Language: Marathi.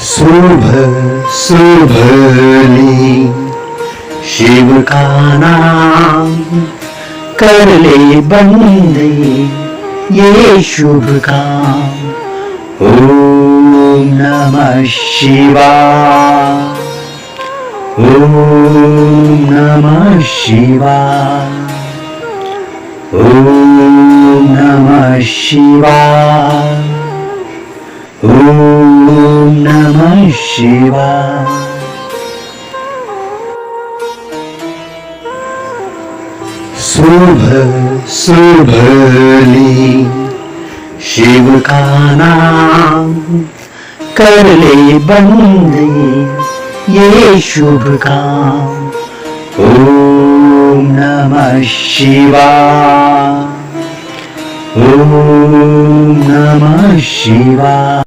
शुभ शुभली शिव का नाम कर ले बंदे ये शुभ काम। ओम नमः शिवाय, ओम नमः शिवाय, ओम नमः शिवाय, ओम नमः शिवाय। शुभ शुभली शिव का नाम कर ले बंदे ये शुभ काम। ओम नमः शिवाय, ओम नमः शिवाय।